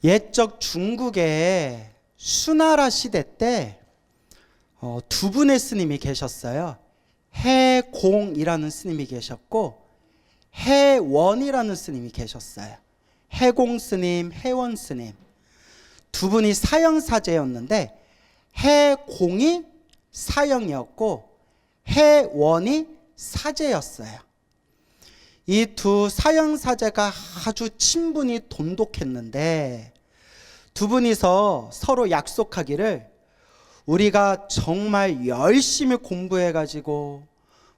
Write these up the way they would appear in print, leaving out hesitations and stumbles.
옛적 중국의 수나라 시대 때 두 분의 스님이 계셨어요. 해공이라는 스님이 계셨고 해원이라는 스님이 계셨어요. 해공 스님, 해원 스님 두 분이 사형사제였는데 해공이 사형이었고 해원이 사제였어요. 이 두 사형사제가 아주 친분이 돈독했는데 두 분이서 서로 약속하기를 우리가 정말 열심히 공부해가지고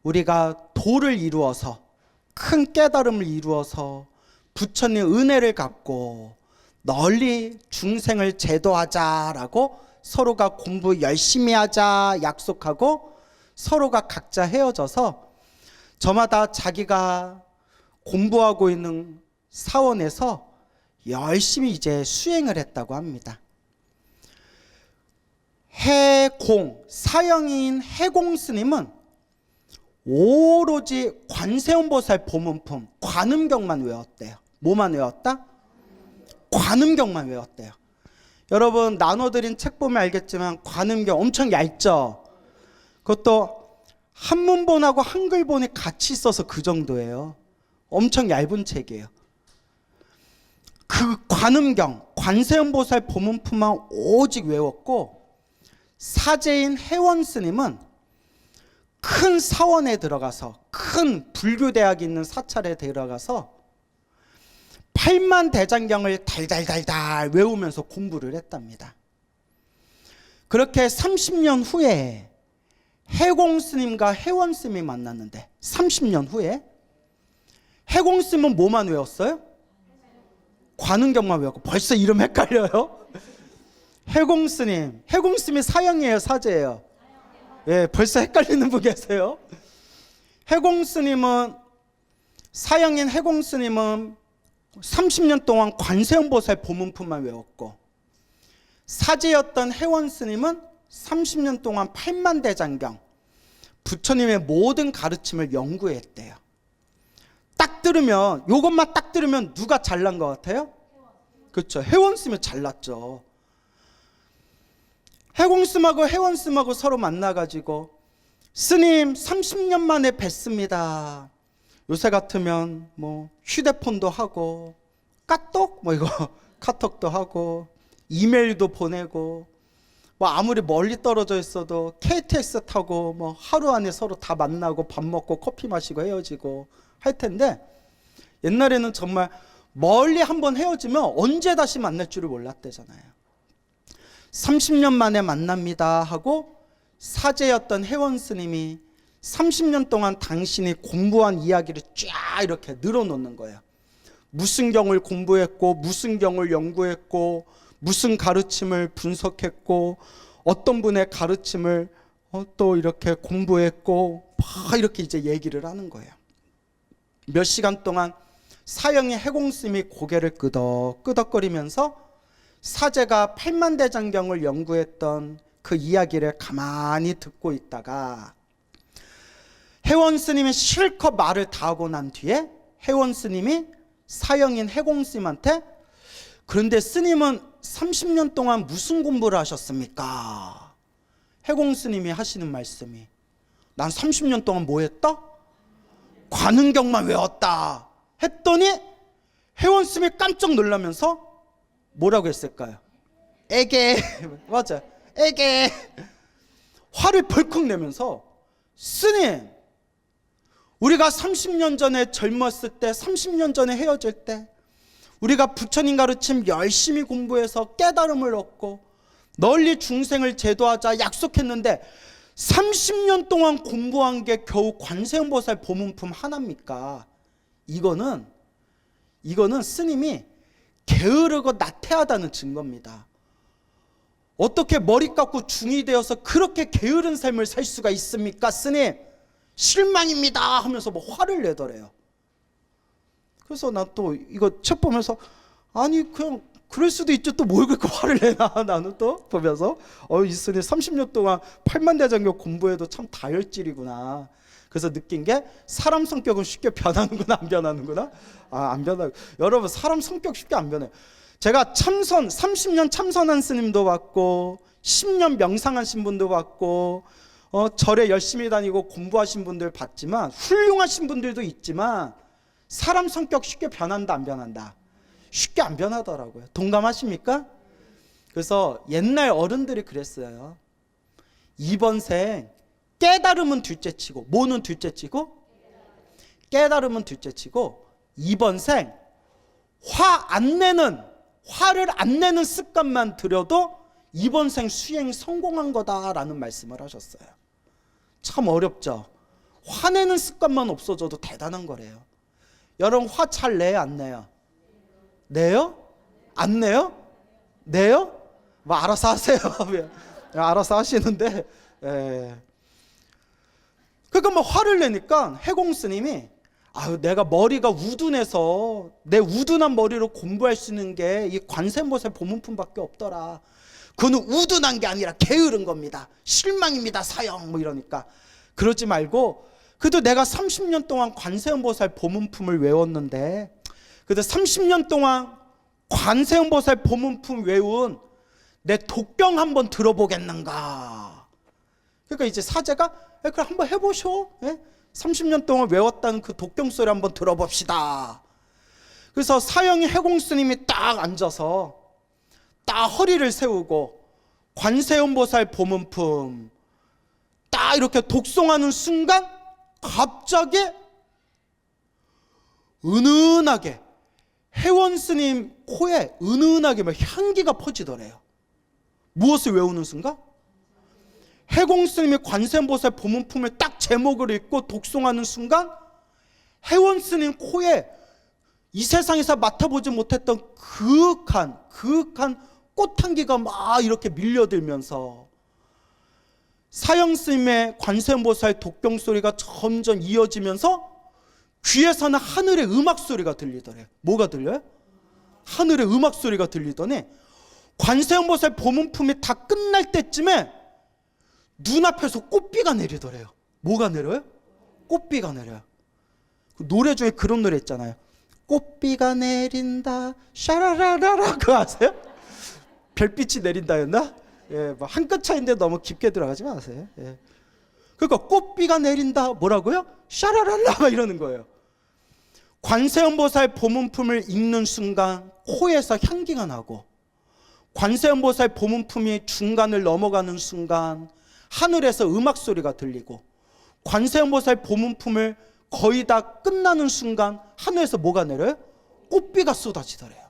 우리가 도를 이루어서 큰 깨달음을 이루어서 부처님 은혜를 갖고 널리 중생을 제도하자라고 서로가 공부 열심히 하자 약속하고 서로가 각자 헤어져서 저마다 자기가 공부하고 있는 사원에서 열심히 이제 수행을 했다고 합니다. 해공, 사형인 해공 스님은 오로지 관세음보살 보문품 관음경만 외웠대요. 뭐만 외웠다? 관음경만 외웠대요. 여러분 나눠드린 책 보면 알겠지만 관음경 엄청 얇죠? 그것도 한문본하고 한글본이 같이 있어서 그 정도예요. 엄청 얇은 책이에요. 그 관음경, 관세음보살 보문품만 오직 외웠고 사제인 해원 스님은 큰 사원에 들어가서 큰 불교대학이 있는 사찰에 들어가서 8만 대장경을 달달달달 외우면서 공부를 했답니다. 그렇게 30년 후에 해공 스님과 해원 스님이 만났는데 30년 후에 해공 스님은 뭐만 외웠어요? 관음경만 외웠고 벌써 이름 헷갈려요? 해공 스님이 사형이에요, 사제예요? 예, 벌써 헷갈리는 분 계세요? 해공 스님은 사형인 해공 스님은 30년 동안 관세음보살 보문품만 외웠고 사제였던 해원 스님은 30년 동안 8만 대장경 부처님의 모든 가르침을 연구했대요. 딱 들으면 이것만 딱 들으면 누가 잘난 것 같아요? 그렇죠. 해원 스님이 잘났죠. 해공 스님하고 해원 스님하고 서로 만나가지고 스님 30년 만에 뵀습니다. 요새 같으면 뭐 휴대폰도 하고 까똑 뭐 이거 카톡도 하고 이메일도 보내고 뭐 아무리 멀리 떨어져 있어도 KTX 타고 뭐 하루 안에 서로 다 만나고 밥 먹고 커피 마시고 헤어지고 할 텐데 옛날에는 정말 멀리 한번 헤어지면 언제 다시 만날 줄을 몰랐대잖아요. 30년 만에 만납니다 하고 사제였던 해원 스님이 30년 동안 당신이 공부한 이야기를 쫙 이렇게 늘어놓는 거예요. 무슨 경을 공부했고 무슨 경을 연구했고 무슨 가르침을 분석했고 어떤 분의 가르침을 또 이렇게 공부했고 막 이렇게 이제 얘기를 하는 거예요. 몇 시간 동안 사형의 해공 스님이 고개를 끄덕끄덕거리면서 사제가 8만 대장경을 연구했던 그 이야기를 가만히 듣고 있다가 해원 스님이 실컷 말을 다 하고 난 뒤에 해원 스님이 사형인 해공 스님한테 그런데 스님은 30년 동안 무슨 공부를 하셨습니까? 해공 스님이 하시는 말씀이 난 30년 동안 뭐 했다? 관음경만 외웠다 했더니 해원 스님이 깜짝 놀라면서 뭐라고 했을까요? 에게 맞아 에게 화를 벌컥 내면서 스님 우리가 30년 전에 젊었을 때 30년 전에 헤어질 때 우리가 부처님 가르침 열심히 공부해서 깨달음을 얻고 널리 중생을 제도하자 약속했는데 30년 동안 공부한 게 겨우 관세음보살 보문품 하나입니까? 이거는 스님이 게으르고 나태하다는 증거입니다. 어떻게 머리 깎고 중이 되어서 그렇게 게으른 삶을 살 수가 있습니까? 스님 실망입니다 하면서 뭐 화를 내더래요. 그래서 난 또 이거 책 보면서 아니 그냥 그럴 수도 있죠. 또 뭘 그렇게 화를 내나 나는 또 보면서 이 스님 30년 동안 8만 대장경 공부해도 참 다혈질이구나. 그래서 느낀 게 사람 성격은 쉽게 변하는구나 안 변하는구나. 안 변하고 여러분 사람 성격 쉽게 안 변해요. 제가 30년 참선한 스님도 봤고 10년 명상하신 분도 봤고 절에 열심히 다니고 공부하신 분들 봤지만 훌륭하신 분들도 있지만 사람 성격 쉽게 변한다 안 변한다? 쉽게 안 변하더라고요. 동감하십니까? 그래서 옛날 어른들이 그랬어요. 이번 생 깨달음은 둘째치고 뭐는 둘째치고? 깨달음은 둘째치고 이번 생 화를 안 내는 습관만 들여도 이번 생 수행 성공한 거다라는 말씀을 하셨어요. 참 어렵죠. 화내는 습관만 없어져도 대단한 거래요. 여러분 화 잘 내요 안 내요? 내요? 안 내요? 내요? 뭐 알아서 하세요. 알아서 하시는데 그러니까 뭐 화를 내니까 해공 스님이 내가 머리가 우둔해서 내 우둔한 머리로 공부할 수 있는 게 이 관세음보살 보문품밖에 없더라. 그거는 우둔한 게 아니라 게으른 겁니다. 실망입니다 사형 뭐 이러니까 그러지 말고 그래도 내가 30년 동안 관세음보살 보문품을 외웠는데 그래도 30년 동안 관세음보살 보문품 외운 내 독경 한번 들어보겠는가. 그러니까 이제 사제가 그럼 한번 해보셔. 30년 동안 외웠다는 그 독경 소리 한번 들어봅시다. 그래서 사형이 해공 스님이 딱 앉아서 딱 허리를 세우고 관세음보살 보문품 딱 이렇게 독송하는 순간 갑자기 은은하게 해원 스님 코에 은은하게 막 향기가 퍼지더래요. 무엇을 외우는 순간? 해공 스님이 관세음보살 보문품을 딱 제목을 읽고 독송하는 순간 해원 스님 코에 이 세상에서 맡아보지 못했던 그윽한 꽃향기가 막 이렇게 밀려들면서 사형 스님의 관세음보살 독경 소리가 점점 이어지면서 귀에서는 하늘의 음악 소리가 들리더래요. 뭐가 들려요? 하늘의 음악 소리가 들리더니 관세음보살 보문품이 다 끝날 때쯤에 눈앞에서 꽃비가 내리더래요. 뭐가 내려요? 꽃비가 내려요. 그 노래 중에 그런 노래 있잖아요. 꽃비가 내린다 샤라라라라 그거 아세요? 별빛이 내린다였나? 뭐 한 끗 차이인데 너무 깊게 들어가지 마세요. 그러니까 꽃비가 내린다 뭐라고요? 샤라랄라 막 이러는 거예요. 관세음보살 보문품을 읽는 순간 코에서 향기가 나고 관세음보살 보문품이 중간을 넘어가는 순간 하늘에서 음악 소리가 들리고 관세음보살 보문품을 거의 다 끝나는 순간 하늘에서 뭐가 내려요? 꽃비가 쏟아지더래요.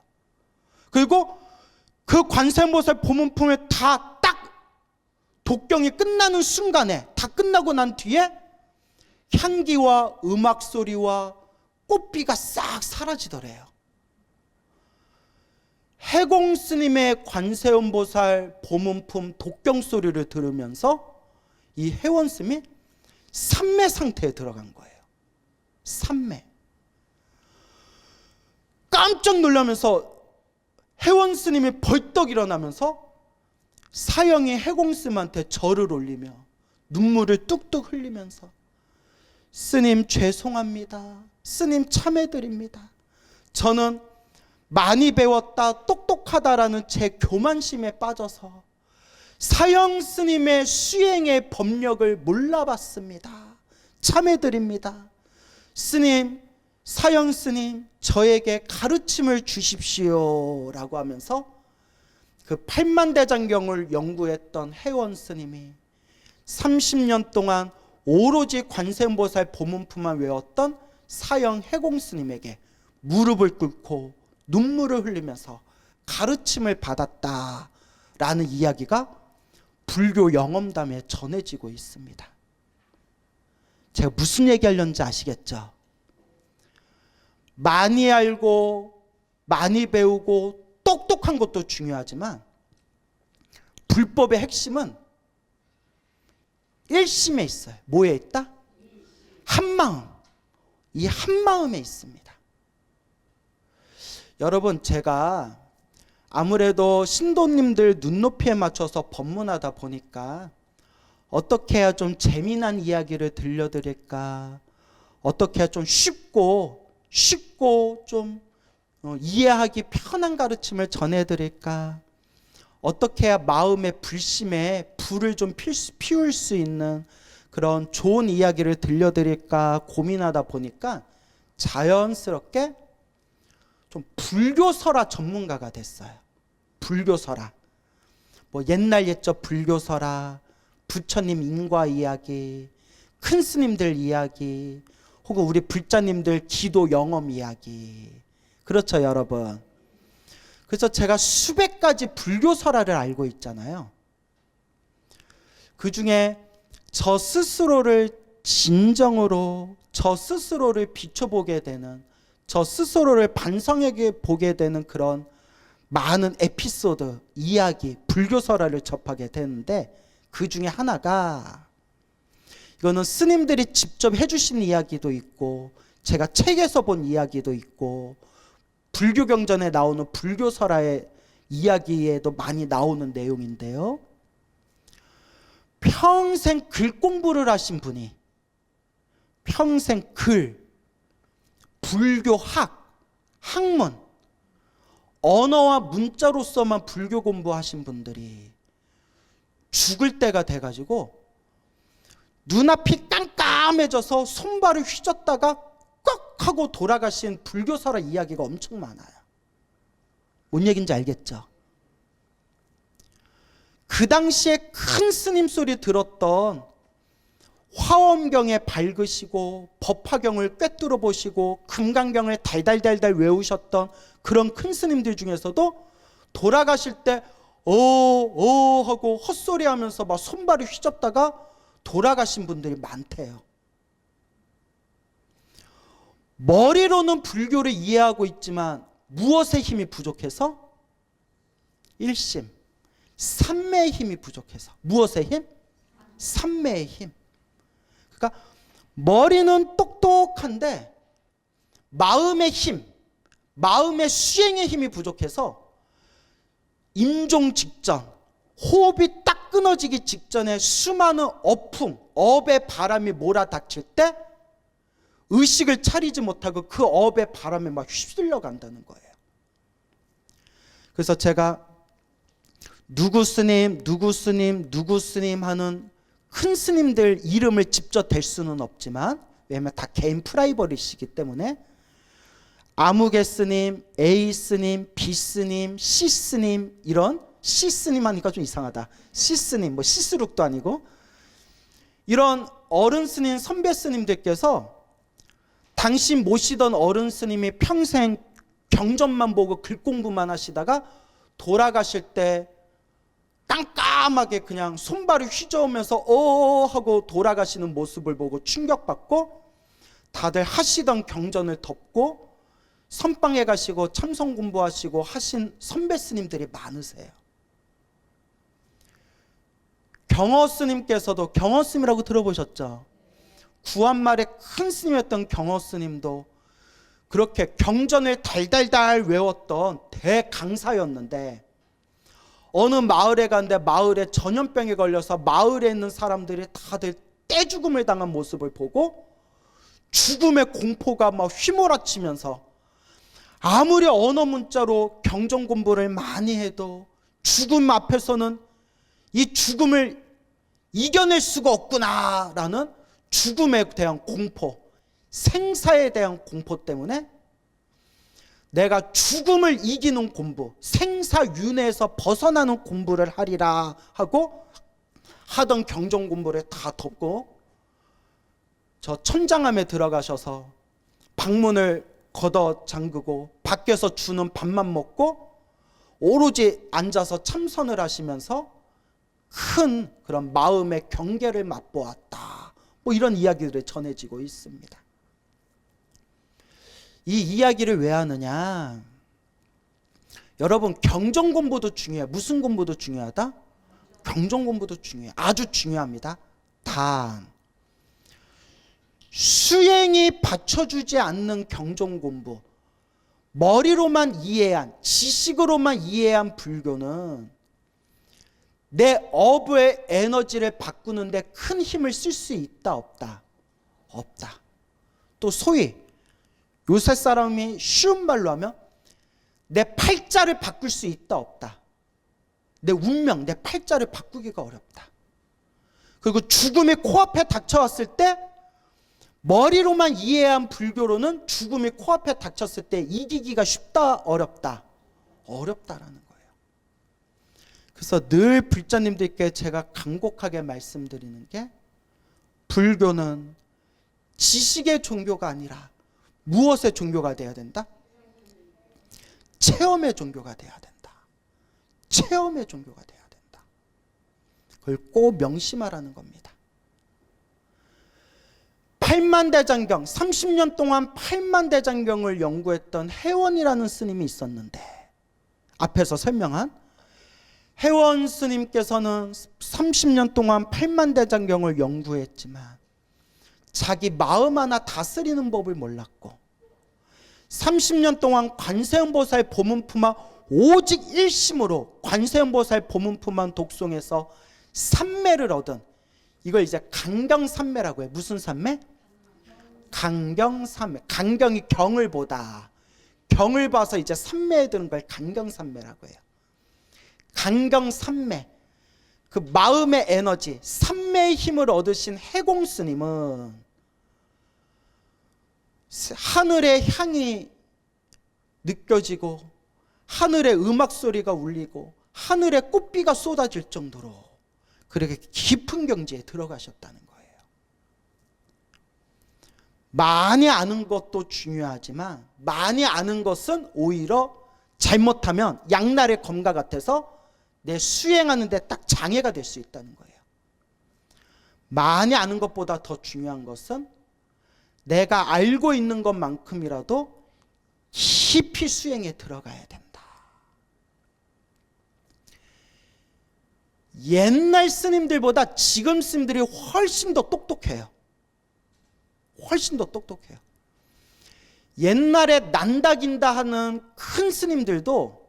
그리고 그 관세음보살 보문품을 다 딱 독경이 끝나는 순간에 다 끝나고 난 뒤에 향기와 음악 소리와 꽃비가 싹 사라지더래요. 해공 스님의 관세음보살 보문품 독경 소리를 들으면서 이 해원 스님이 삼매 상태에 들어간 거예요. 삼매. 깜짝 놀라면서 해원 스님이 벌떡 일어나면서 사형이 해공 스님한테 절을 올리며 눈물을 뚝뚝 흘리면서 스님 죄송합니다. 스님 참해드립니다. 저는 많이 배웠다 똑똑하다라는 제 교만심에 빠져서 사형 스님의 수행의 법력을 몰라봤습니다. 참해드립니다. 스님, 사형 스님 저에게 가르침을 주십시오 라고 하면서 그 팔만대장경을 연구했던 해원 스님이 30년 동안 오로지 관세음보살 보문품만 외웠던 사형 해공 스님에게 무릎을 꿇고 눈물을 흘리면서 가르침을 받았다라는 이야기가 불교 영험담에 전해지고 있습니다. 제가 무슨 얘기하려는지 아시겠죠? 많이 알고 많이 배우고 똑똑한 것도 중요하지만 불법의 핵심은 일심에 있어요. 뭐에 있다? 한마음. 이 한마음에 있습니다. 여러분 제가 아무래도 신도님들 눈높이에 맞춰서 법문하다 보니까 어떻게 해야 좀 재미난 이야기를 들려드릴까, 어떻게 해야 좀 쉽고 좀 이해하기 편한 가르침을 전해드릴까? 어떻게 해야 마음의 불심에 불을 좀 피울 수 있는 그런 좋은 이야기를 들려드릴까 고민하다 보니까 자연스럽게 좀 불교설화 전문가가 됐어요. 불교설화. 뭐 옛날 옛적 불교설화, 부처님 인과 이야기, 큰 스님들 이야기, 혹은 우리 불자님들 기도 영험 이야기. 그렇죠, 여러분. 그래서 제가 수백 가지 불교설화를 알고 있잖아요. 그 중에 저 스스로를 진정으로 저 스스로를 비춰보게 되는, 저 스스로를 반성하게 보게 되는 그런 많은 에피소드, 이야기, 불교설화를 접하게 되는데, 그 중에 하나가, 이거는 스님들이 직접 해주신 이야기도 있고 제가 책에서 본 이야기도 있고 불교경전에 나오는 불교설화의 이야기에도 많이 나오는 내용인데요. 평생 글 공부를 하신 분이, 평생 글, 불교학, 학문, 언어와 문자로서만 불교 공부하신 분들이 죽을 때가 돼가지고 눈앞이 깜깜해져서 손발을 휘젓다가 꽉 하고 돌아가신 불교설화 이야기가 엄청 많아요. 뭔 얘기인지 알겠죠? 그 당시에 큰 스님 소리 들었던 화엄경에 밝으시고 법화경을 꿰뚫어 보시고 금강경을 달달달달 외우셨던 그런 큰 스님들 중에서도 돌아가실 때 하고 헛소리 하면서 막 손발을 휘젓다가 돌아가신 분들이 많대요. 머리로는 불교를 이해하고 있지만 무엇의 힘이 부족해서? 일심, 삼매의 힘이 부족해서. 무엇의 힘? 삼매의 힘. 그러니까 머리는 똑똑한데 마음의 힘, 마음의 수행의 힘이 부족해서 임종 직전, 호흡이 딱 끊어지기 직전에 수많은 업의 바람이 몰아닥칠 때 의식을 차리지 못하고 그 업의 바람에 막 휩쓸려 간다는 거예요. 그래서 제가 누구 스님 하는 큰 스님들 이름을 직접 댈 수는 없지만, 왜냐하면 다 개인 프라이버시이기 때문에 아무개 스님, A 스님, B 스님, C 스님, 이런 C 스님 하니까 좀 이상하다. C 스님, 뭐 시스룩도 아니고, 이런 어른 스님, 선배 스님들께서 당신 모시던 어른 스님이 평생 경전만 보고 글 공부만 하시다가 돌아가실 때 깜깜하게 그냥 손발을 휘저으면서 하고 돌아가시는 모습을 보고 충격받고 다들 하시던 경전을 덮고 선방에 가시고 참선 공부하시고 하신 선배 스님들이 많으세요. 경허 스님께서도, 경허 스님이라고 들어보셨죠? 구한말의 큰 스님이었던 경허 스님도 그렇게 경전을 달달달 외웠던 대강사였는데, 어느 마을에 갔는데 마을에 전염병에 걸려서 마을에 있는 사람들이 다들 떼죽음을 당한 모습을 보고 죽음의 공포가 막 휘몰아치면서, 아무리 언어 문자로 경전 공부를 많이 해도 죽음 앞에서는 이 죽음을 이겨낼 수가 없구나라는 죽음에 대한 공포, 생사에 대한 공포 때문에 내가 죽음을 이기는 공부, 생사윤회에서 벗어나는 공부를 하리라 하고 하던 경전 공부를 다 덮고 저 천장암에 들어가셔서 방문을 걷어 잠그고 밖에서 주는 밥만 먹고 오로지 앉아서 참선을 하시면서 큰 그런 마음의 경계를 맛보았다. 뭐 이런 이야기들이 전해지고 있습니다. 이 이야기를 왜 하느냐? 여러분, 경전 공부도 중요해요. 무슨 공부도 중요하다? 경전 공부도 중요해요. 아주 중요합니다. 단, 수행이 받쳐주지 않는 경전 공부, 머리로만 이해한, 지식으로만 이해한 불교는 내 업의 에너지를 바꾸는데 큰 힘을 쓸 수 있다, 없다? 없다. 또 소위 요새 사람이 쉬운 말로 하면 내 팔자를 바꿀 수 있다 없다. 내 운명, 내 팔자를 바꾸기가 어렵다. 그리고 죽음이 코앞에 닥쳐왔을 때 머리로만 이해한 불교로는 죽음이 코앞에 닥쳤을 때 이기기가 쉽다 어렵다. 어렵다라는 거예요. 그래서 늘 불자님들께 제가 간곡하게 말씀드리는 게, 불교는 지식의 종교가 아니라 무엇의 종교가 돼야 된다? 체험의 종교가 돼야 된다. 체험의 종교가 돼야 된다. 그걸 꼭 명심하라는 겁니다. 팔만대장경, 30년 동안 팔만대장경을 연구했던 해원이라는 스님이 있었는데, 앞에서 설명한 해원 스님께서는 30년 동안 팔만대장경을 연구했지만 자기 마음 하나 다스리는 법을 몰랐고, 30년 동안 관세음보살 보문품만 오직 일심으로 관세음보살 보문품만 독송해서 삼매를 얻은, 이걸 이제 강경삼매라고 해요. 무슨 삼매? 강경삼매. 강경이 경을 보다, 경을 봐서 이제 삼매에 드는 걸 강경삼매라고 해요. 강경삼매, 그 마음의 에너지, 삼매의 힘을 얻으신 해공스님은 하늘의 향이 느껴지고 하늘의 음악 소리가 울리고 하늘의 꽃비가 쏟아질 정도로 그렇게 깊은 경지에 들어가셨다는 거예요. 많이 아는 것도 중요하지만 많이 아는 것은 오히려 잘못하면 양날의 검과 같아서 내 수행하는 데 딱 장애가 될 수 있다는 거예요. 많이 아는 것보다 더 중요한 것은 내가 알고 있는 것만큼이라도 깊이 수행에 들어가야 된다. 옛날 스님들보다 지금 스님들이 훨씬 더 똑똑해요. 훨씬 더 똑똑해요. 옛날에 난다긴다 하는 큰 스님들도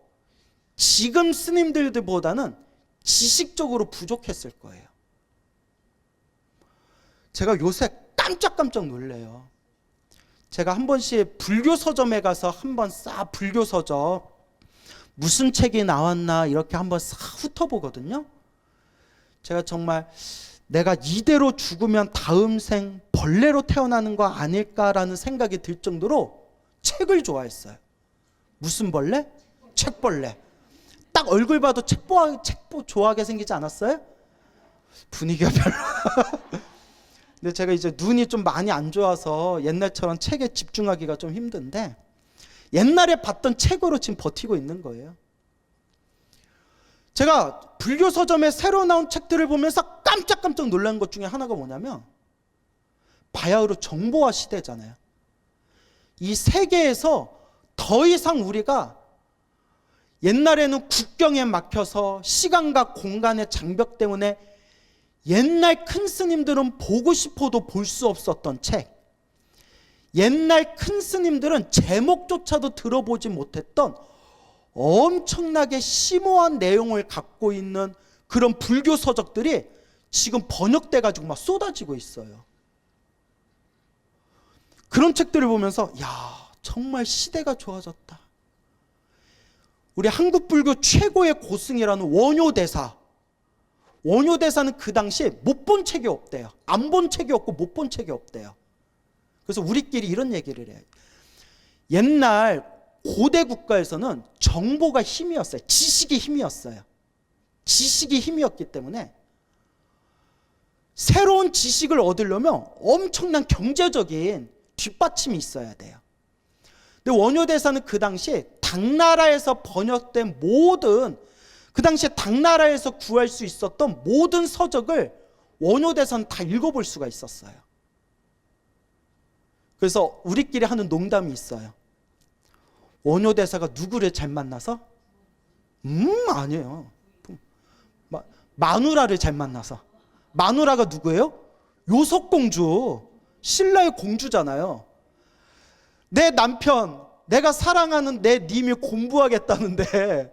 지금 스님들보다는 지식적으로 부족했을 거예요. 제가 요새 깜짝깜짝 놀래요. 제가 한 번씩 불교 서점에 가서 한번 싹 불교 서점 무슨 책이 나왔나 이렇게 한번 싹 훑어보거든요. 제가 정말 내가 이대로 죽으면 다음 생 벌레로 태어나는 거 아닐까라는 생각이 들 정도로 책을 좋아했어요. 무슨 벌레? 책벌레. 딱 얼굴 봐도 책 좋아하게 생기지 않았어요? 분위기가 별로. 근데 제가 이제 눈이 좀 많이 안 좋아서 옛날처럼 책에 집중하기가 좀 힘든데, 옛날에 봤던 책으로 지금 버티고 있는 거예요. 제가 불교 서점에 새로 나온 책들을 보면서 깜짝깜짝 놀란 것 중에 하나가 뭐냐면, 바야흐로 정보화 시대잖아요. 이 세계에서 더 이상 우리가 옛날에는 국경에 막혀서 시간과 공간의 장벽 때문에 옛날 큰 스님들은 보고 싶어도 볼 수 없었던 책, 옛날 큰 스님들은 제목조차도 들어보지 못했던 엄청나게 심오한 내용을 갖고 있는 그런 불교 서적들이 지금 번역돼 가지고 막 쏟아지고 있어요. 그런 책들을 보면서 야, 정말 시대가 좋아졌다. 우리 한국 불교 최고의 고승이라는 원효대사, 원효대사는 그 당시에 못 본 책이 없대요. 안 본 책이 없고 못 본 책이 없대요. 그래서 우리끼리 이런 얘기를 해요. 옛날 고대 국가에서는 정보가 힘이었어요. 지식이 힘이었어요. 지식이 힘이었기 때문에 새로운 지식을 얻으려면 엄청난 경제적인 뒷받침이 있어야 돼요. 근데 원효대사는 그 당시에 당나라에서 번역된 모든, 그 당시에 당나라에서 구할 수 있었던 모든 서적을 원효대사는 다 읽어볼 수가 있었어요. 그래서 우리끼리 하는 농담이 있어요. 원효대사가 누구를 잘 만나서? 아니에요. 마누라를 잘 만나서. 마누라가 누구예요? 요속공주, 신라의 공주잖아요. 내 남편, 내가 사랑하는 내 님이 공부하겠다는데,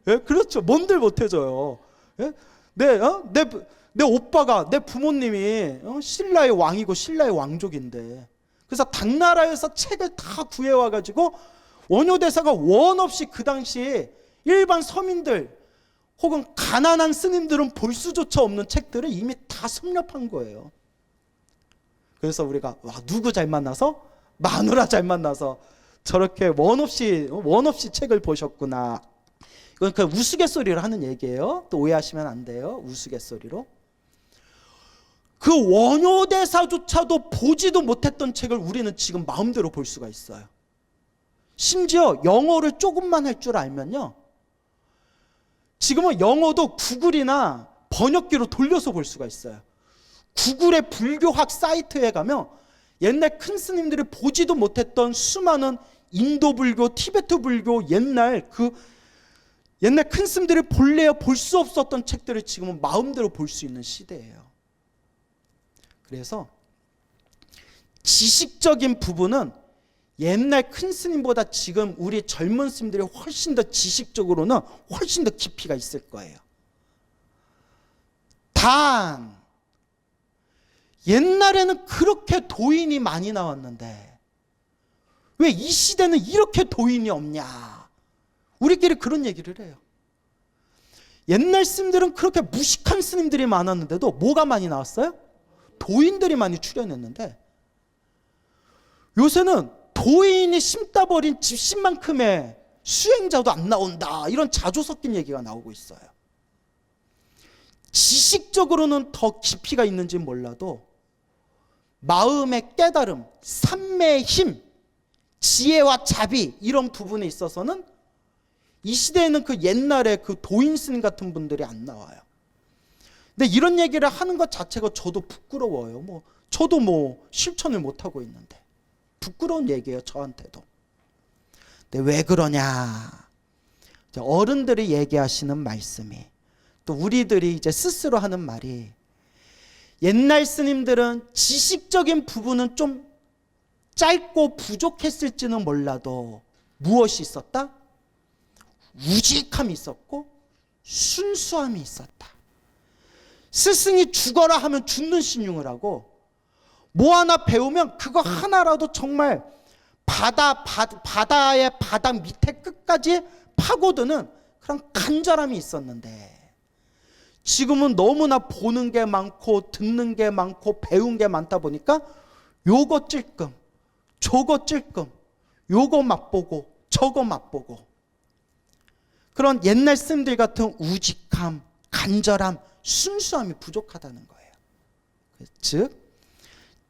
예? 그렇죠. 뭔들 못해줘요. 예? 내 오빠가, 내 부모님이 신라의 왕이고 신라의 왕족인데, 그래서 당나라에서 책을 다 구해와가지고 원효대사가 원 없이 그 당시 일반 서민들 혹은 가난한 스님들은 볼 수조차 없는 책들을 이미 다 섭렵한 거예요. 그래서 우리가 와, 누구 잘 만나서? 마누라 잘 만나서 저렇게 원 없이 책을 보셨구나. 이건 그 우스갯소리로 하는 얘기예요. 또 오해하시면 안 돼요. 우스갯소리로. 그 원효대사조차도 보지도 못했던 책을 우리는 지금 마음대로 볼 수가 있어요. 심지어 영어를 조금만 할 줄 알면요, 지금은 영어도 구글이나 번역기로 돌려서 볼 수가 있어요. 구글의 불교학 사이트에 가면 옛날 큰 스님들이 보지도 못했던 수많은 인도 불교, 티베트 불교 옛날 큰 스님들이 본래야 볼 수 없었던 책들을 지금은 마음대로 볼 수 있는 시대예요. 그래서 지식적인 부분은 옛날 큰 스님보다 지금 우리 젊은 스님들이 훨씬 더 지식적으로는 훨씬 더 깊이가 있을 거예요. 단 옛날에는 그렇게 도인이 많이 나왔는데 왜 이 시대는 이렇게 도인이 없냐? 우리끼리 그런 얘기를 해요. 옛날 스님들은 그렇게 무식한 스님들이 많았는데도 뭐가 많이 나왔어요? 도인들이 많이 출연했는데 요새는 도인이 심다 버린 집신만큼의 수행자도 안 나온다, 이런 자조 섞인 얘기가 나오고 있어요. 지식적으로는 더 깊이가 있는지 몰라도 마음의 깨달음, 삼매의 힘, 지혜와 자비, 이런 부분에 있어서는 이 시대에는 그 옛날에 그 도인 스님 같은 분들이 안 나와요. 근데 이런 얘기를 하는 것 자체가 저도 부끄러워요. 저도 실천을 못 하고 있는데 부끄러운 얘기예요, 저한테도. 근데 왜 그러냐? 어른들이 얘기하시는 말씀이, 또 우리들이 이제 스스로 하는 말이, 옛날 스님들은 지식적인 부분은 좀 짧고 부족했을지는 몰라도 무엇이 있었다? 우직함이 있었고 순수함이 있었다. 스승이 죽어라 하면 죽는 신용을 하고, 뭐 하나 배우면 그거 하나라도 정말 바다의 바다 밑에 끝까지 파고드는 그런 간절함이 있었는데, 지금은 너무나 보는 게 많고 듣는 게 많고 배운 게 많다 보니까 요거 찔끔 저거 찔끔, 요거 맛보고 저거 맛보고, 그런 옛날 스님들 같은 우직함, 간절함, 순수함이 부족하다는 거예요. 즉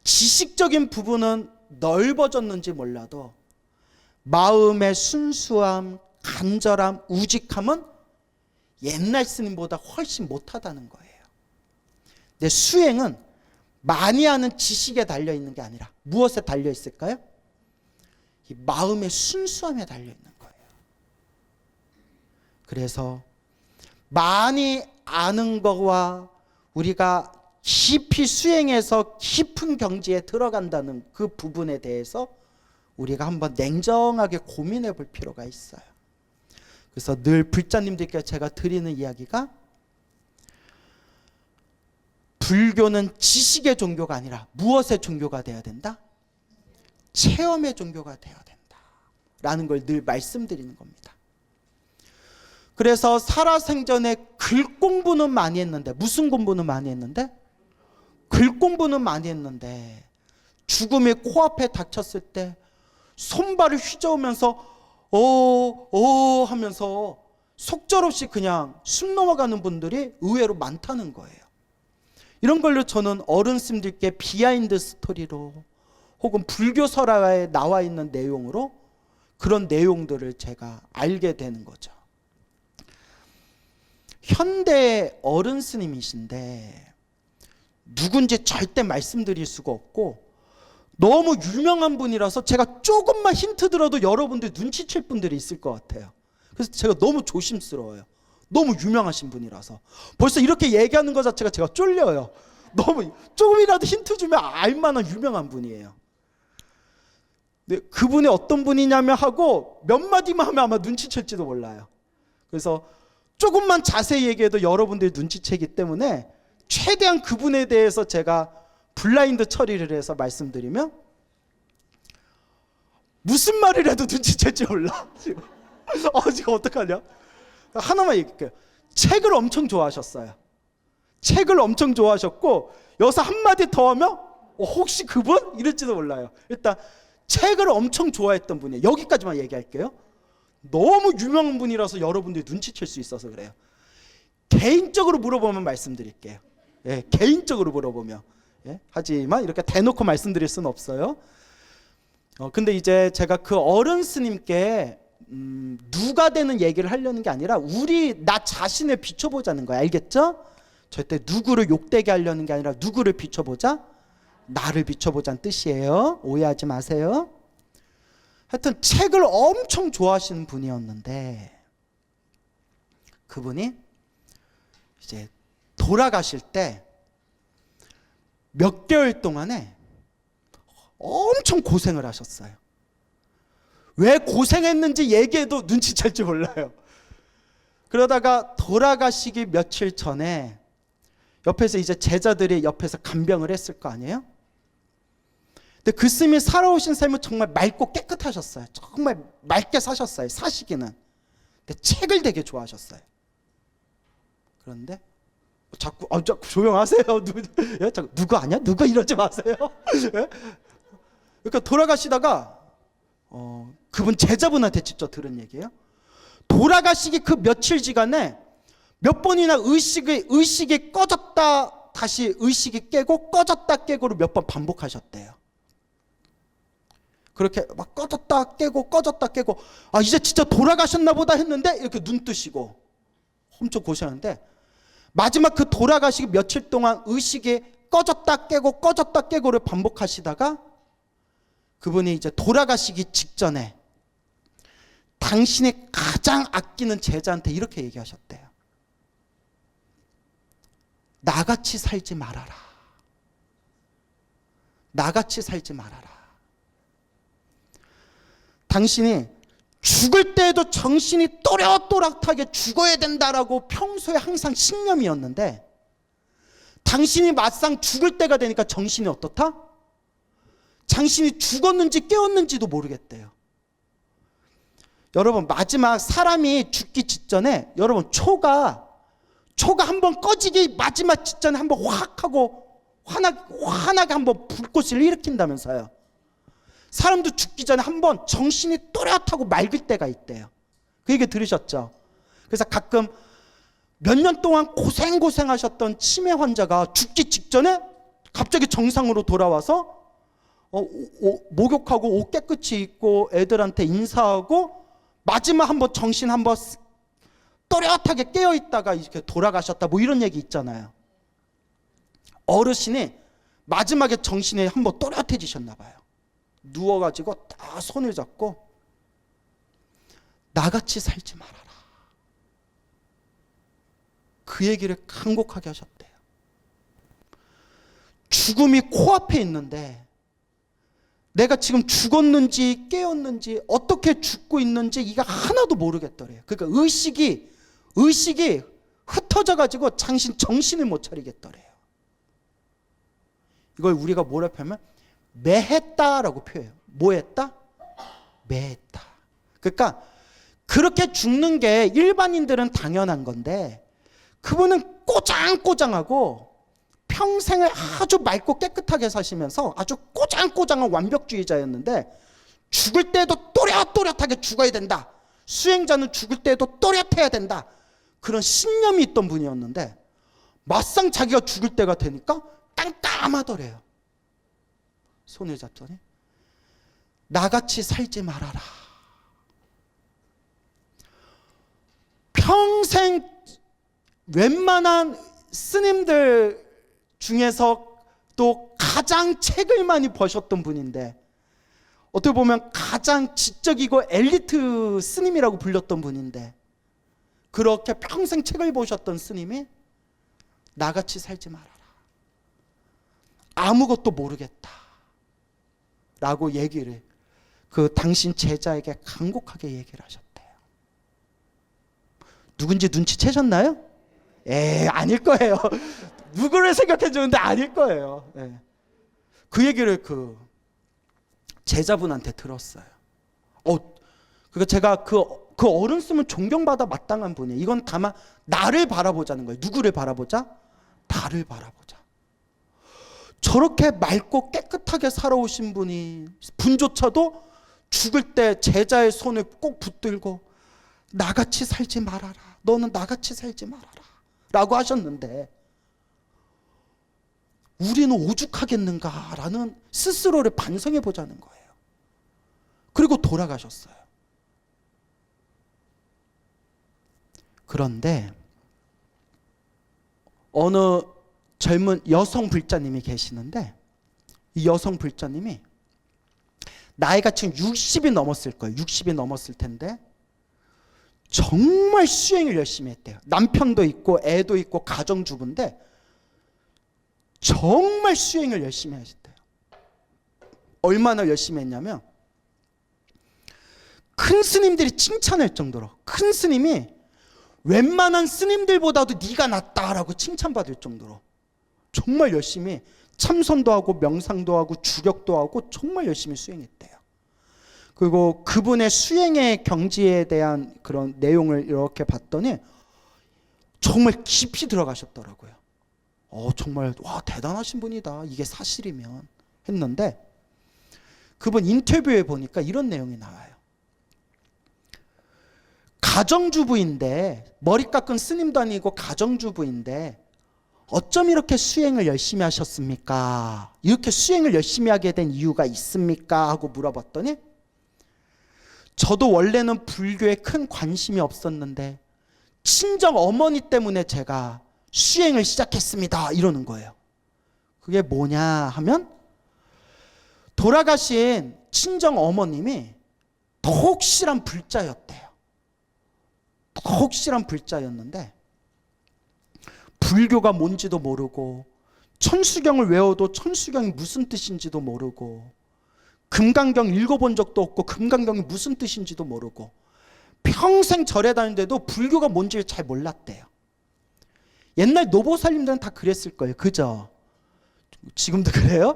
지식적인 부분은 넓어졌는지 몰라도 마음의 순수함, 간절함, 우직함은 옛날 스님보다 훨씬 못하다는 거예요. 근데 수행은 많이 하는 지식에 달려있는 게 아니라 무엇에 달려있을까요? 이 마음의 순수함에 달려있는 거예요. 그래서 많이 아는 거와 우리가 깊이 수행해서 깊은 경지에 들어간다는 그 부분에 대해서 우리가 한번 냉정하게 고민해 볼 필요가 있어요. 그래서 늘 불자님들께 제가 드리는 이야기가, 불교는 지식의 종교가 아니라 무엇의 종교가 되어야 된다? 체험의 종교가 되어야 된다 라는 걸 늘 말씀드리는 겁니다. 그래서 살아생전에 글 공부는 많이 했는데, 무슨 공부는 많이 했는데? 글 공부는 많이 했는데 죽음이 코앞에 닥쳤을 때 손발을 휘저으면서 하면서 속절없이 그냥 숨 넘어가는 분들이 의외로 많다는 거예요. 이런 걸로 저는 어른 스님들께 비하인드 스토리로 혹은 불교 설화에 나와 있는 내용으로 그런 내용들을 제가 알게 되는 거죠. 현대 어른 스님이신데 누군지 절대 말씀드릴 수가 없고, 너무 유명한 분이라서 제가 조금만 힌트 들어도 여러분들 눈치챌 분들이 있을 것 같아요. 그래서 제가 너무 조심스러워요. 너무 유명하신 분이라서. 벌써 이렇게 얘기하는 것 자체가 제가 쫄려요. 너무 조금이라도 힌트 주면 알만한 유명한 분이에요. 근데 그분이 어떤 분이냐면 하고 몇 마디만 하면 아마 눈치챌지도 몰라요. 그래서 조금만 자세히 얘기해도 여러분들이 눈치채기 때문에 최대한 그분에 대해서 제가 블라인드 처리를 해서 말씀드리면, 무슨 말을 해도 눈치챌지 몰라. 지금. 지금 어떡하냐? 하나만 얘기할게요. 책을 엄청 좋아하셨어요. 책을 엄청 좋아하셨고 여기서 한마디 더 하면 혹시 그분? 이럴지도 몰라요. 일단 책을 엄청 좋아했던 분이에요. 여기까지만 얘기할게요. 너무 유명한 분이라서 여러분들이 눈치챌 수 있어서 그래요. 개인적으로 물어보면 말씀드릴게요. 예, 개인적으로 물어보면. 예, 하지만 이렇게 대놓고 말씀드릴 수는 없어요. 근데 이제 제가 그 어른 스님께 누가 되는 얘기를 하려는 게 아니라 나 자신을 비춰보자는 거예요. 알겠죠? 절대 누구를 욕되게 하려는 게 아니라 누구를 비춰보자? 나를 비춰보자는 뜻이에요. 오해하지 마세요. 하여튼 책을 엄청 좋아하시는 분이었는데 그분이 이제 돌아가실 때 몇 개월 동안에 엄청 고생을 하셨어요. 왜 고생했는지 얘기해도 눈치챌지 몰라요. 그러다가 돌아가시기 며칠 전에 옆에서 이제 제자들이 옆에서 간병을 했을 거 아니에요? 근데 그 스님이 살아오신 삶은 정말 맑고 깨끗하셨어요. 정말 맑게 사셨어요. 사시기는. 근데 책을 되게 좋아하셨어요. 그런데 자꾸 조용하세요. 누구 아니야? 누구 이러지 마세요. 예? 그러니까 돌아가시다가 그분 제자분한테 직접 들은 얘기예요. 돌아가시기 그 며칠지간에 몇 번이나 의식이 꺼졌다 다시 의식이 깨고 꺼졌다 깨고를 몇 번 반복하셨대요. 그렇게 막 꺼졌다 깨고 꺼졌다 깨고 이제 진짜 돌아가셨나 보다 했는데 이렇게 눈 뜨시고 엄청 고생하는데 마지막 그 돌아가시기 며칠 동안 의식이 꺼졌다 깨고를 반복하시다가 그분이 이제 돌아가시기 직전에 당신이 가장 아끼는 제자한테 이렇게 얘기하셨대요. 나같이 살지 말아라. 나같이 살지 말아라. 당신이 죽을 때에도 정신이 또렷또렷하게 죽어야 된다라고 평소에 항상 신념이었는데 당신이 막상 죽을 때가 되니까 정신이 어떻다? 당신이 죽었는지 깨었는지도 모르겠대요. 여러분 마지막 사람이 죽기 직전에 여러분 초가 한번 꺼지기 마지막 직전에 한번 확 하고 환하게 한번 불꽃을 일으킨다면서요. 사람도 죽기 전에 한번 정신이 또렷하고 맑을 때가 있대요. 그 얘기 들으셨죠? 그래서 가끔 몇 년 동안 고생하셨던 치매 환자가 죽기 직전에 갑자기 정상으로 돌아와서 목욕하고 옷 깨끗이 입고 애들한테 인사하고 마지막 한번 정신 한번 또렷하게 깨어있다가 이렇게 돌아가셨다 뭐 이런 얘기 있잖아요. 어르신이 마지막에 정신이 한번 또렷해지셨나 봐요. 누워가지고 딱 손을 잡고 나같이 살지 말아라. 그 얘기를 간곡하게 하셨대요. 죽음이 코앞에 있는데 내가 지금 죽었는지 깨었는지 어떻게 죽고 있는지 이가 하나도 모르겠더래요. 그러니까 의식이 흩어져가지고 정신을 못 차리겠더래요. 이걸 우리가 뭐라 표현하면 매했다라고 표해요. 뭐 했다? 매했다. 그러니까 그렇게 죽는 게 일반인들은 당연한 건데 그분은 꼬장꼬장하고 평생을 아주 맑고 깨끗하게 사시면서 아주 꼬장꼬장한 완벽주의자였는데 죽을 때도 또렷또렷하게 죽어야 된다. 수행자는 죽을 때도 또렷해야 된다. 그런 신념이 있던 분이었는데 막상 자기가 죽을 때가 되니까 깜깜하더래요. 손을 잡더니 나같이 살지 말아라. 평생 웬만한 스님들 중에서 또 가장 책을 많이 버셨던 분인데 어떻게 보면 가장 지적이고 엘리트 스님이라고 불렸던 분인데 그렇게 평생 책을 보셨던 스님이 나같이 살지 말아라. 아무것도 모르겠다. 라고 얘기를 그 당신 제자에게 간곡하게 얘기를 하셨대요. 누군지 눈치채셨나요? 아닐 거예요. 누구를 생각해 주는데 아닐 거예요. 그 얘기를 그 제자분한테 들었어요. 그러니까 제가 그 어른 쓰면 존경받아 마땅한 분이에요. 이건 다만 나를 바라보자는 거예요. 누구를 바라보자? 나를 바라보자. 저렇게 맑고 깨끗하게 살아오신 분조차도 죽을 때 제자의 손을 꼭 붙들고 나같이 살지 말아라. 너는 나같이 살지 말아라. 라고 하셨는데 우리는 오죽하겠는가라는 스스로를 반성해 보자는 거예요. 그리고 돌아가셨어요. 그런데 어느 젊은 여성 불자님이 계시는데 이 여성 불자님이 나이가 지금 60이 넘었을 거예요. 60이 넘었을 텐데 정말 수행을 열심히 했대요. 남편도 있고 애도 있고 가정주부인데 정말 수행을 열심히 하셨대요. 얼마나 열심히 했냐면 큰 스님들이 칭찬할 정도로, 큰 스님이 웬만한 스님들보다도 네가 낫다라고 칭찬받을 정도로 정말 열심히 참선도 하고 명상도 하고 주력도 하고 정말 열심히 수행했대요. 그리고 그분의 수행의 경지에 대한 그런 내용을 이렇게 봤더니 정말 깊이 들어가셨더라고요. 정말 와 대단하신 분이다. 이게 사실이면 했는데 그분 인터뷰에 보니까 이런 내용이 나와요. 가정주부인데 머리 깎은 스님도 아니고 가정주부인데 어쩜 이렇게 수행을 열심히 하셨습니까? 이렇게 수행을 열심히 하게 된 이유가 있습니까? 하고 물어봤더니 저도 원래는 불교에 큰 관심이 없었는데 친정 어머니 때문에 제가 수행을 시작했습니다. 이러는 거예요. 그게 뭐냐 하면 돌아가신 친정 어머님이 혹실한 불자였대요. 혹실한 불자였는데 불교가 뭔지도 모르고 천수경을 외워도 천수경이 무슨 뜻인지도 모르고 금강경 읽어본 적도 없고 금강경이 무슨 뜻인지도 모르고 평생 절에 다니는데도 불교가 뭔지 잘 몰랐대요. 옛날 노보살님들은 다 그랬을 거예요. 그죠? 지금도 그래요?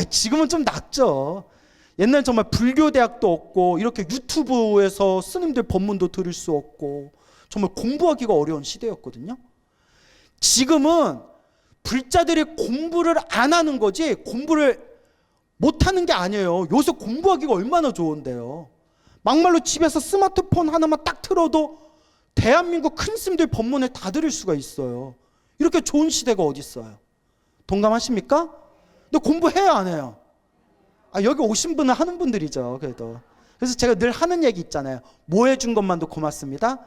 지금은 좀 낫죠. 옛날 정말 불교대학도 없고 이렇게 유튜브에서 스님들 법문도 들을 수 없고 정말 공부하기가 어려운 시대였거든요. 지금은 불자들이 공부를 안 하는 거지 공부를 못하는 게 아니에요. 요새 공부하기가 얼마나 좋은데요. 막말로 집에서 스마트폰 하나만 딱 틀어도 대한민국 큰 스님들 법문을 다 들을 수가 있어요. 이렇게 좋은 시대가 어디 있어요? 동감하십니까? 근데 공부해야 안 해요? 여기 오신 분은 하는 분들이죠. 그래서 제가 늘 하는 얘기 있잖아요. 뭐 해준 것만도 고맙습니다.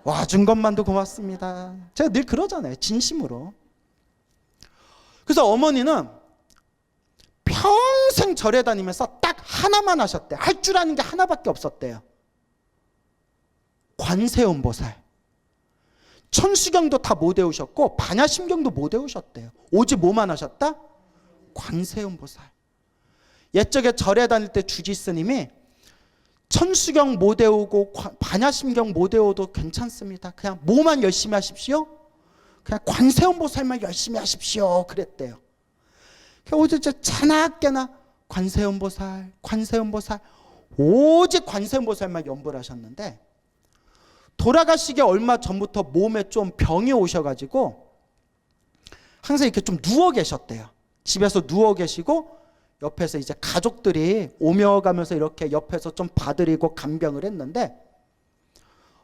와준 것만도 고맙습니다. 제가 늘 그러잖아요. 진심으로. 그래서 어머니는 평생 절에 다니면서 딱 하나만 하셨대요. 할 줄 아는 게 하나밖에 없었대요. 관세음보살. 천수경도 다 못 외우셨고 반야심경도 못 외우셨대요. 오직 뭐만 하셨다? 관세음보살. 옛적에 절에 다닐 때 주지스님이 천수경 못 외우고 반야심경 못 외워도 괜찮습니다. 그냥 뭐만 열심히 하십시오. 그냥 관세음보살만 열심히 하십시오. 그랬대요. 오직 자나깨나 관세음보살, 관세음보살, 오직 관세음보살만 연불 하셨는데 돌아가시기 얼마 전부터 몸에 좀 병이 오셔가지고 항상 이렇게 좀 누워 계셨대요. 집에서 누워 계시고 옆에서 이제 가족들이 오며 가면서 이렇게 옆에서 좀 봐드리고 간병을 했는데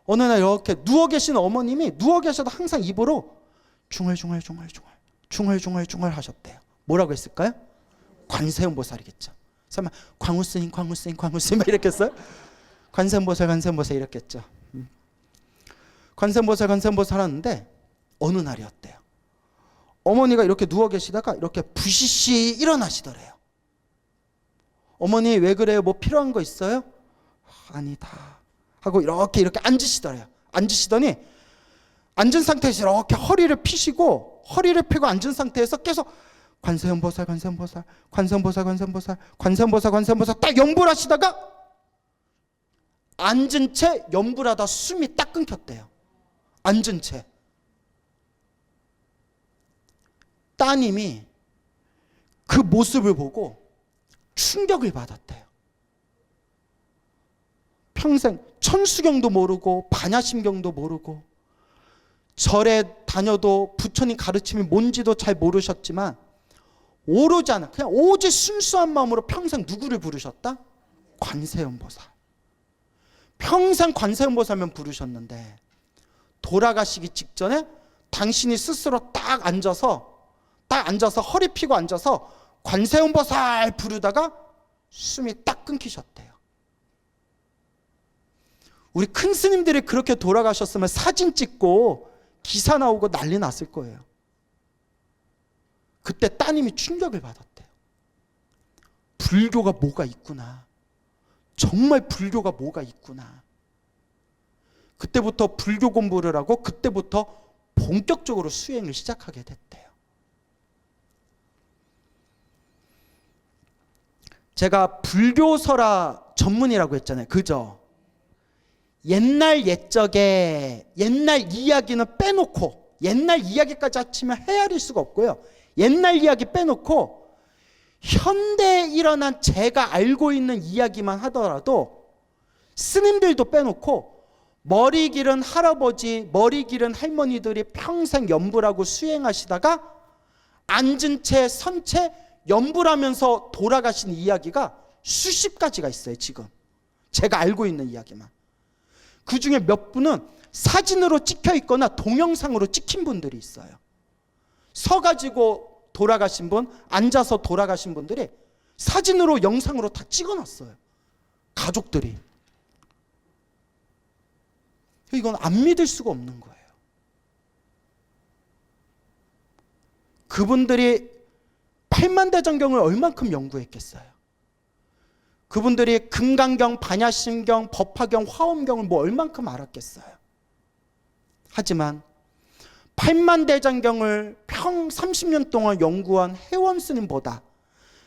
어느 날 이렇게 누워 계신 어머님이 누워 계셔도 항상 입으로 중얼중얼 하셨대요. 뭐라고 했을까요? 관세음보살이겠죠. 설마 광우스님 이렇게 했어요? 관세음보살 이렇게 했죠. 관세음보살 하는데 어느 날이었대요. 어머니가 이렇게 누워 계시다가 이렇게 부시시 일어나시더래요. 어머니 왜 그래요? 뭐 필요한 거 있어요? 아니다 하고 이렇게 앉으시더래요. 앉으시더니 앉은 상태에서 이렇게 허리를 펴고 앉은 상태에서 계속 관세음보살 딱 연불하시다가 앉은 채 연불하다 숨이 딱 끊겼대요. 앉은 채. 따님이 그 모습을 보고 충격을 받았대요. 평생 천수경도 모르고 반야심경도 모르고 절에 다녀도 부처님 가르침이 뭔지도 잘 모르셨지만 오로지 않아 그냥 오직 순수한 마음으로 평생 누구를 부르셨다? 관세음보살. 평생 관세음보살만 부르셨는데 돌아가시기 직전에 당신이 스스로 딱 앉아서 허리 펴고 앉아서 관세음보살 부르다가 숨이 딱 끊기셨대요. 우리 큰 스님들이 그렇게 돌아가셨으면 사진 찍고 기사 나오고 난리 났을 거예요. 그때 따님이 충격을 받았대요. 불교가 뭐가 있구나. 정말 불교가 뭐가 있구나. 그때부터 불교 공부를 하고 그때부터 본격적으로 수행을 시작하게 됐대요. 제가 불교설화 전문이라고 했잖아요. 그죠? 옛날 옛적에 옛날 이야기는 빼놓고 옛날 이야기까지 합치면 헤아릴 수가 없고요. 옛날 이야기 빼놓고 현대에 일어난 제가 알고 있는 이야기만 하더라도 스님들도 빼놓고 머리 기른 할아버지, 머리 기른 할머니들이 평생 연불하고 수행하시다가 앉은 채, 선 채 연불하면서 돌아가신 이야기가 수십 가지가 있어요. 지금 제가 알고 있는 이야기만. 그 중에 몇 분은 사진으로 찍혀 있거나 동영상으로 찍힌 분들이 있어요. 서가지고 돌아가신 분, 앉아서 돌아가신 분들이 사진으로 영상으로 다 찍어놨어요. 가족들이. 이건 안 믿을 수가 없는 거예요. 그분들이 팔만대장경을 얼만큼 연구했겠어요. 그분들이 금강경, 반야심경, 법화경, 화엄경을 뭐 얼만큼 알았겠어요. 하지만 팔만대장경을 30년 동안 연구한 혜원스님보다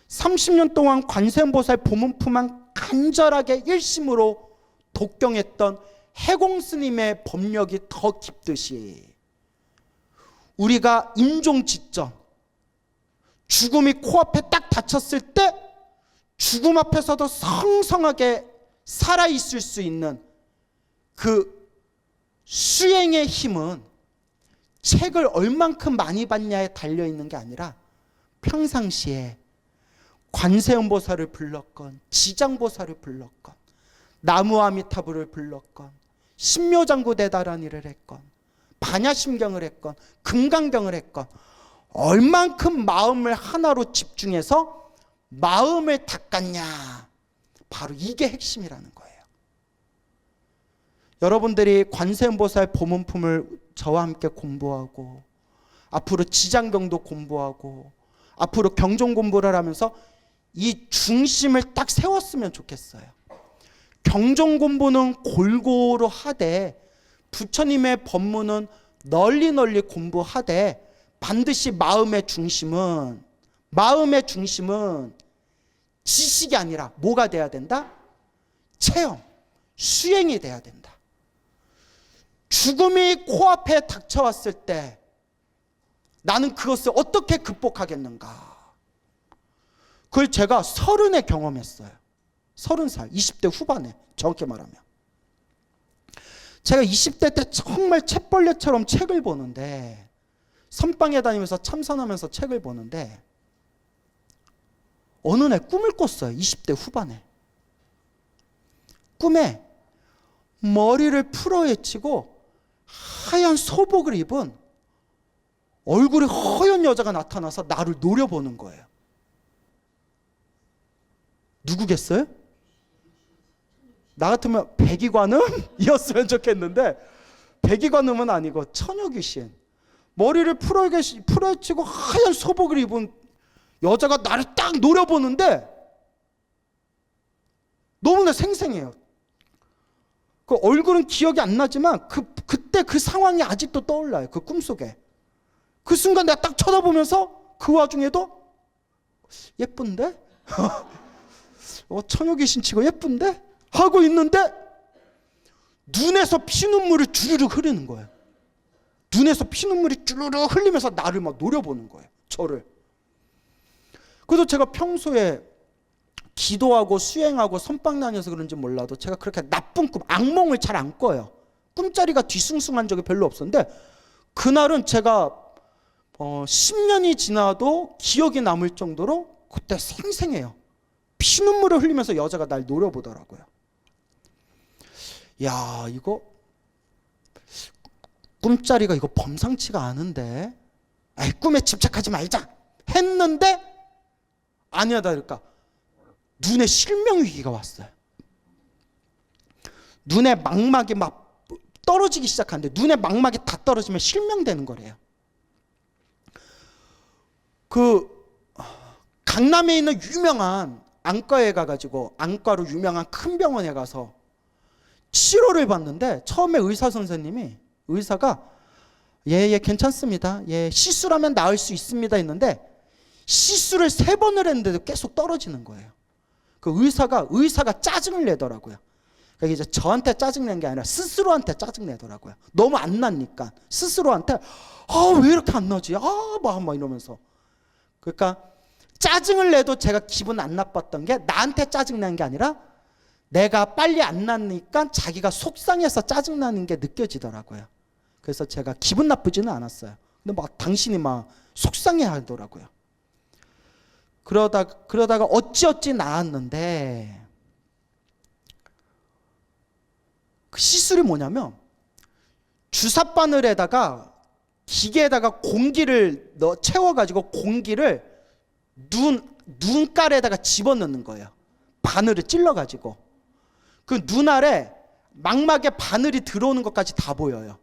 30년 동안 관세음보살 보문품만 간절하게 일심으로 독경했던 해공스님의 법력이 더 깊듯이 우리가 임종직전 죽음이 코앞에 딱 닥쳤을 때 죽음 앞에서도 성성하게 살아있을 수 있는 그 수행의 힘은 책을 얼만큼 많이 봤냐에 달려있는 게 아니라 평상시에 관세음보살을 불렀건 지장보살을 불렀건 나무아미타불을 불렀건 신묘장구대다라니를 했건 반야심경을 했건 금강경을 했건 얼만큼 마음을 하나로 집중해서 마음을 닦았냐. 바로 이게 핵심이라는 거예요. 여러분들이 관세음보살 보문품을 저와 함께 공부하고 앞으로 지장경도 공부하고 앞으로 경종 공부를 하면서 이 중심을 딱 세웠으면 좋겠어요. 경종 공부는 골고루 하되 부처님의 법문은 널리 공부하되 반드시 마음의 중심은 지식이 아니라 뭐가 돼야 된다? 체험, 수행이 돼야 된다. 죽음이 코앞에 닥쳐왔을 때 나는 그것을 어떻게 극복하겠는가? 그걸 제가 30에 경험했어요. 30살, 20대 후반에 정확히 말하면. 제가 20대 때 정말 책벌레처럼 책을 보는데 선방에 다니면서 참선하면서 책을 보는데 어느 날 꿈을 꿨어요. 20대 후반에. 꿈에 머리를 풀어헤치고 하얀 소복을 입은 얼굴이 허연 여자가 나타나서 나를 노려보는 거예요. 누구겠어요? 나 같으면 백이관음이었으면 좋겠는데 백이관음은 아니고 처녀귀신. 머리를 풀어헤치고 하얀 소복을 입은 여자가 나를 딱 노려보는데 너무나 생생해요. 그 얼굴은 기억이 안 나지만 그때 그 상황이 아직도 떠올라요. 그 꿈속에. 그 순간 내가 딱 쳐다보면서 그 와중에도 예쁜데? 처녀귀신 치고 예쁜데? 하고 있는데 눈에서 피눈물이 주르륵 흐르는 거예요. 눈에서 피눈물이 주르륵 흘리면서 나를 막 노려보는 거예요. 저를. 그래서 제가 평소에 기도하고 수행하고 선빵 다녀서 그런지 몰라도 제가 그렇게 나쁜 꿈, 악몽을 잘 안 꿔요. 꿈자리가 뒤숭숭한 적이 별로 없었는데 그날은 제가 10년이 지나도 기억이 남을 정도로 그때 생생해요. 피눈물을 흘리면서 여자가 날 노려보더라고요. 야, 이거 꿈자리가 이거 범상치가 않은데, 아이, 꿈에 집착하지 말자 했는데 아니야 다를까 눈에 실명위기가 왔어요. 눈에 망막이 막 떨어지기 시작하는데 눈에 망막이 다 떨어지면 실명되는 거래요. 그 강남에 있는 유명한 안과에 가가지고 안과로 유명한 큰 병원에 가서 치료를 받는데 처음에 의사가 예 괜찮습니다. 예 시술하면 나을 수 있습니다 했는데 시술을 3번을 했는데도 계속 떨어지는 거예요. 그 의사가 짜증을 내더라고요. 그러니까 이제 저한테 짜증낸 게 아니라 스스로한테 짜증내더라고요. 너무 안 나니까 스스로한테 왜 이렇게 안 나지? 막 이러면서. 그러니까 짜증을 내도 제가 기분 안 나빴던 게 나한테 짜증난 게 아니라 내가 빨리 안 나니까 자기가 속상해서 짜증나는 게 느껴지더라고요. 그래서 제가 기분 나쁘지는 않았어요. 근데 막 당신이 막 속상해 하더라고요. 그러다가 어찌어찌 나았는데 그 시술이 뭐냐면 주사바늘에다가 기계에다가 공기를 채워가지고 공기를 눈깔에다가 집어넣는 거예요. 바늘을 찔러가지고 그 눈 아래 망막에 바늘이 들어오는 것까지 다 보여요.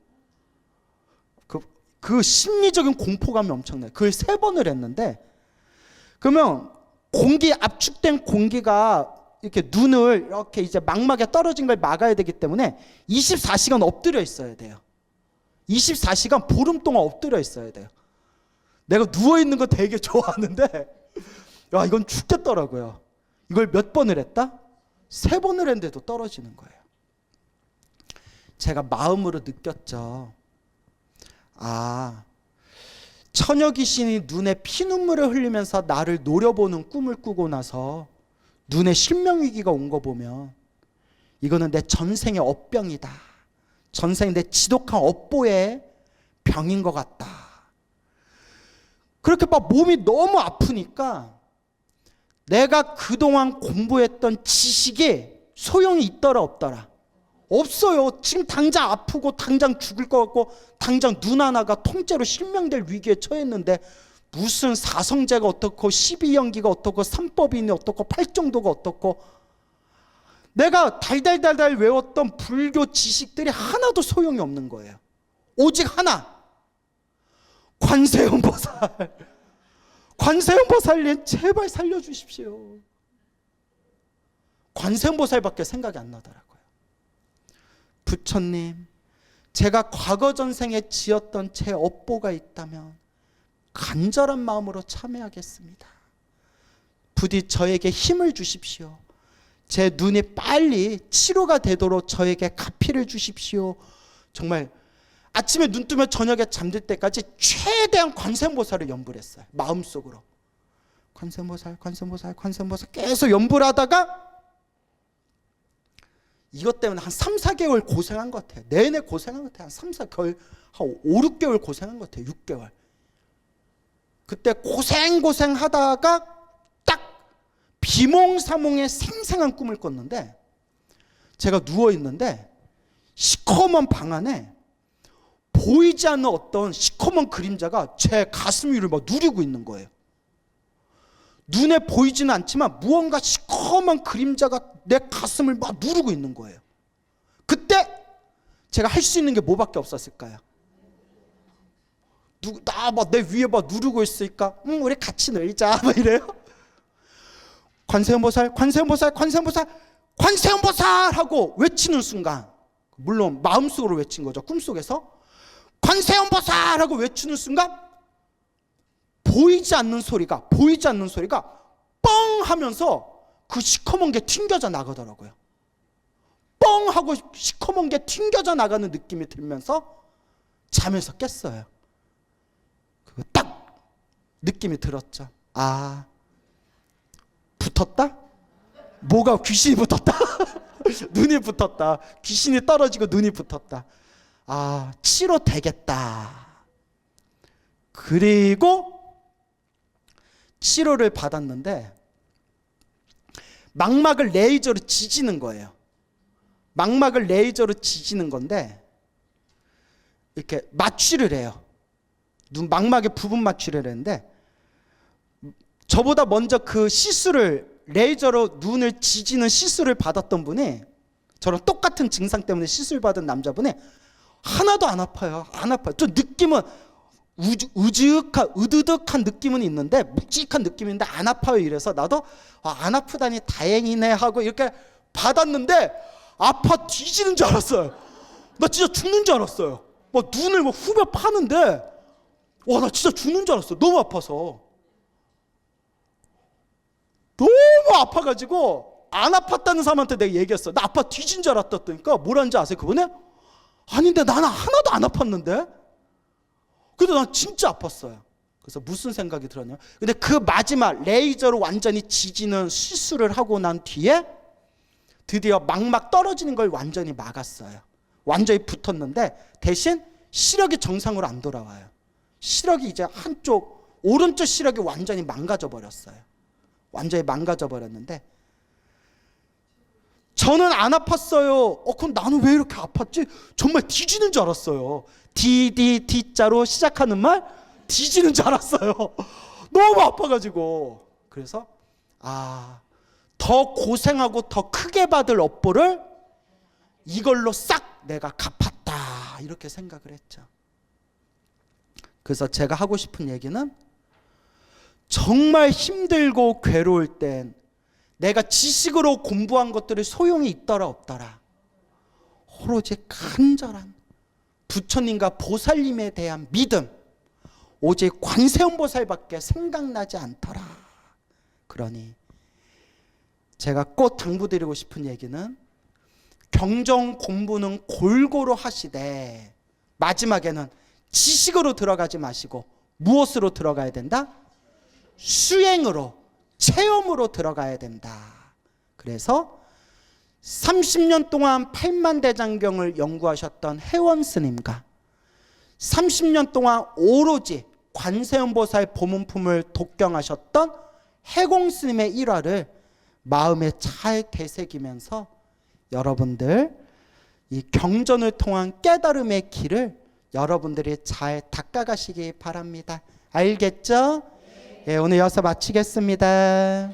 그 심리적인 공포감이 엄청나요. 그걸 3번을 했는데 그러면 압축된 공기가 이렇게 눈을 이렇게 이제 망막에 떨어진 걸 막아야 되기 때문에 24시간 엎드려 있어야 돼요. 24시간 보름 동안 엎드려 있어야 돼요. 내가 누워있는 거 되게 좋아하는데 야 이건 죽겠더라고요. 이걸 몇 번을 했다? 3번을 했는데도 떨어지는 거예요. 제가 마음으로 느꼈죠. 처녀 귀신이 눈에 피눈물을 흘리면서 나를 노려보는 꿈을 꾸고 나서 눈에 실명위기가 온 거 보면 이거는 내 전생의 업병이다. 전생 내 지독한 업보의 병인 것 같다. 그렇게 막 몸이 너무 아프니까 내가 그동안 공부했던 지식이 소용이 있더라 없더라? 없어요. 지금 당장 아프고 당장 죽을 것 같고 당장 눈 하나가 통째로 실명될 위기에 처했는데 무슨 사성제가 어떻고 12연기가 어떻고 삼법인이 어떻고 팔정도가 어떻고 내가 달달달달 외웠던 불교 지식들이 하나도 소용이 없는 거예요. 오직 하나, 관세음보살. 관세음보살님 제발 살려주십시오. 관세음보살밖에 생각이 안 나더라고요. 부처님, 제가 과거 전생에 지었던 제 업보가 있다면 간절한 마음으로 참여하겠습니다. 부디 저에게 힘을 주십시오. 제 눈이 빨리 치료가 되도록 저에게 가피를 주십시오. 정말 아침에 눈 뜨면 저녁에 잠들 때까지 최대한 관세음보살을 연불 했어요. 마음속으로 관세음보살 계속 연불 하다가 이것 때문에 한 3, 4개월 고생한 것 같아요. 내내 고생한 것 같아요. 한 3, 4개월, 한 5, 6개월 고생한 것 같아요. 6개월. 그때 고생하다가 딱 비몽사몽의 생생한 꿈을 꿨는데 제가 누워있는데 시커먼 방 안에 보이지 않는 어떤 시커먼 그림자가 제 가슴 위를 막 누리고 있는 거예요. 눈에 보이지는 않지만 무언가 시커먼 그림자가 내 가슴을 막 누르고 있는 거예요. 그때 제가 할 수 있는 게 뭐밖에 없었을까요? 나 막 내 위에 막 누르고 있으니까 우리 같이 놀자 막 이래요. 관세음보살 하고 외치는 순간, 물론 마음속으로 외친 거죠. 꿈속에서 관세음보살 하고 외치는 순간 보이지 않는 소리가 뻥 하면서 그 시커먼 게 튕겨져 나가더라고요. 뻥 하고 시커먼 게 튕겨져 나가는 느낌이 들면서 잠에서 깼어요. 그거 딱 느낌이 들었죠. 붙었다? 뭐가 귀신이 붙었다. 눈이 붙었다. 귀신이 떨어지고 눈이 붙었다. 아, 치료 되겠다. 그리고 치료를 받았는데 망막을 레이저로 지지는 거예요. 망막을 레이저로 지지는 건데 이렇게 마취를 해요. 눈 망막에 부분 마취를 했는데 저보다 먼저 그 시술을 레이저로 눈을 지지는 시술을 받았던 분이 저랑 똑같은 증상 때문에 시술 받은 남자분이 하나도 안 아파요. 안 아파요. 좀 느낌은 으드득한 느낌은 있는데 묵직한 느낌이 있는데 안 아파요. 이래서 나도 안 아프다니 다행이네 하고 이렇게 받았는데 아파 뒤지는 줄 알았어요. 나 진짜 죽는 줄 알았어요. 막 눈을 막 후벼 파는데 와, 나 진짜 죽는 줄 알았어요. 너무 아파서. 너무 아파가지고 안 아팠다는 사람한테 내가 얘기했어. 나 아파 뒤진 줄 알았다니까 뭐라는지 아세요? 그분이? 아닌데 나는 하나도 안 아팠는데? 근데 난 진짜 아팠어요. 그래서 무슨 생각이 들었냐? 근데 그 마지막 레이저로 완전히 지지는 시술을 하고 난 뒤에 드디어 망막 떨어지는 걸 완전히 막았어요. 완전히 붙었는데 대신 시력이 정상으로 안 돌아와요. 시력이 이제 한쪽 오른쪽 시력이 완전히 망가져 버렸어요. 완전히 망가져 버렸는데 저는 안 아팠어요. 그럼 나는 왜 이렇게 아팠지? 정말 뒤지는 줄 알았어요. D자로 시작하는 말 뒤지는 줄 알았어요. 너무 아파가지고. 그래서 더 고생하고 더 크게 받을 업보를 이걸로 싹 내가 갚았다 이렇게 생각을 했죠. 그래서 제가 하고 싶은 얘기는 정말 힘들고 괴로울 땐 내가 지식으로 공부한 것들이 소용이 있더라 없더라 오로지 간절한 부처님과 보살님에 대한 믿음 오직 관세음보살밖에 생각나지 않더라. 그러니 제가 꼭 당부드리고 싶은 얘기는 경전 공부는 골고루 하시되 마지막에는 지식으로 들어가지 마시고 무엇으로 들어가야 된다? 수행으로 체험으로 들어가야 된다. 그래서 30년 동안 8만대장경을 연구하셨던 해원 스님과 30년 동안 오로지 관세음보살 보문품을 독경하셨던 해공 스님의 일화를 마음에 잘 되새기면서 여러분들 이 경전을 통한 깨달음의 길을 여러분들이 잘 닦아가시기 바랍니다. 알겠죠? 예, 오늘 여기서 마치겠습니다.